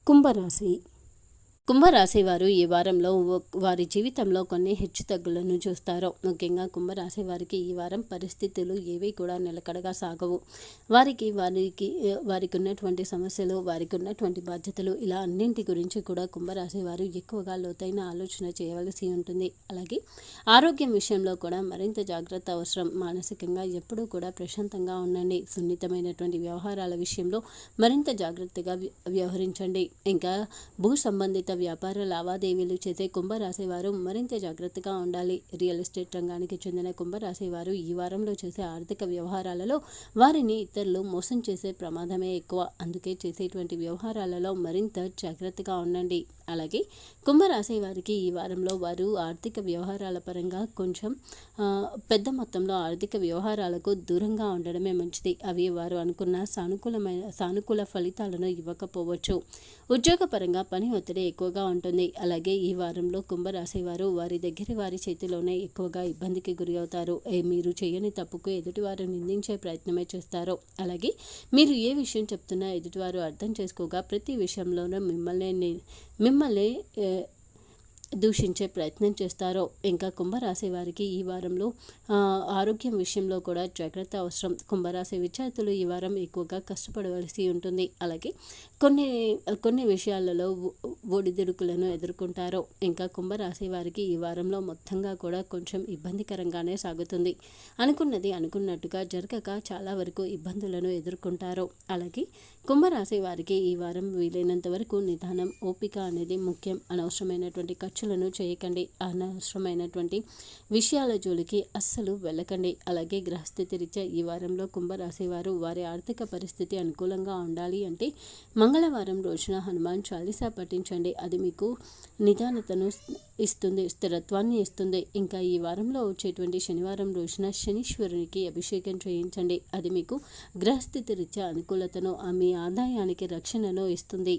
కుంభరాశి కుంభరాశి వారు ఈ వారంలో వారి జీవితంలో కొన్ని హెచ్చుతగ్గులను చూస్తారు. ముఖ్యంగా కుంభరాశి వారికి ఈ వారం పరిస్థితులు ఏవి కూడా నిలకడగా సాగవు. వారికి ఉన్నటువంటి సమస్యలు, వారికి ఉన్నటువంటి బాధ్యతలు, ఇలా అన్నింటి గురించి కూడా కుంభరాశి వారు ఎక్కువగా లోతైన ఆలోచన చేయవలసి ఉంటుంది. అలాగే ఆరోగ్యం విషయంలో కూడా మరింత జాగ్రత్త అవసరం. మానసికంగా ఎప్పుడూ కూడా ప్రశాంతంగా ఉండండి. సున్నితమైనటువంటి వ్యవహారాల విషయంలో మరింత జాగ్రత్తగా వ్యవహరించండి. ఇంకా భూ సంబంధిత వ్యాపార లావాదేవీలు చేసే కుంభరాశి వారు మరింత జాగ్రత్తగా ఉండాలి. రియల్ ఎస్టేట్ రంగానికి చెందిన కుంభరాశి వారు ఈ వారంలో చేసే ఆర్థిక వ్యవహారాలలో వారిని ఇతరులు మోసం చేసే ప్రమాదమే ఎక్కువ. అందుకే చేసేటువంటి వ్యవహారాలలో మరింత జాగ్రత్తగా ఉండండి. అలాగే కుంభరాశి వారికి ఈ వారంలో వారు ఆర్థిక వ్యవహారాల పరంగా కొంచెం పెద్ద మొత్తంలో ఆర్థిక వ్యవహారాలకు దూరంగా ఉండడమే మంచిది. అవి వారు అనుకున్న సానుకూల ఫలితాలను ఇవ్వకపోవచ్చు. ఉద్యోగపరంగా పని ఒత్తిడి ఎక్కువగా ఉంటుంది. అలాగే ఈ వారంలో కుంభరాశి వారు వారి చేతిలోనే ఎక్కువగా ఇబ్బందికి గురి అవుతారు. మీరు చేయని తప్పుకు ఎదుటివారు నిందించే ప్రయత్నమే చేస్తారు. అలాగే మీరు ఏ విషయం చెప్తున్నా ఎదుటివారు అర్థం చేసుకోగా ప్రతి విషయంలోనూ మిమ్మల్ని దూషించే ప్రయత్నం చేస్తారో. ఇంకా కుంభరాశి వారికి ఈ వారంలో ఆరోగ్యం విషయంలో కూడా జాగ్రత్త అవసరం. కుంభరాశి విద్యార్థులు ఈ వారం ఎక్కువగా కష్టపడవలసి ఉంటుంది. అలాగే కొన్ని విషయాలలో ఒడిదుడుకులను ఎదుర్కొంటారో. ఇంకా కుంభరాశి వారికి ఈ వారంలో మొత్తంగా కూడా కొంచెం ఇబ్బందికరంగానే సాగుతుంది. అనుకున్నది అనుకున్నట్టుగా జరగక చాలా వరకు ఇబ్బందులను ఎదుర్కొంటారో. అలాగే కుంభరాశి వారికి ఈ వారం వీలైనంత వరకు నిదానం, ఓపిక అనేది ముఖ్యం. అనవసరమైనటువంటి ఖర్చులను చేయకండి. అనవసరమైనటువంటి విషయాల జోలికి అస్సలు వెళ్ళకండి. అలాగే గ్రహస్థితి రీత్యా ఈ వారంలో కుంభరాశి వారు వారి ఆర్థిక పరిస్థితి అనుకూలంగా ఉండాలి అంటే మంగళవారం రోజున హనుమాన్ చాలీసా పఠించండి. అది మీకు నిదానతను ఇస్తుంది, స్థిరత్వాన్ని ఇస్తుంది. ఇంకా ఈ వారంలో వచ్చేటువంటి శనివారం రోజున శనీశ్వరునికి అభిషేకం చేయించండి. అది మీకు గ్రహస్థితి రీత్యా అనుకూలతను, మీ ఆదాయానికి రక్షణను ఇస్తుంది.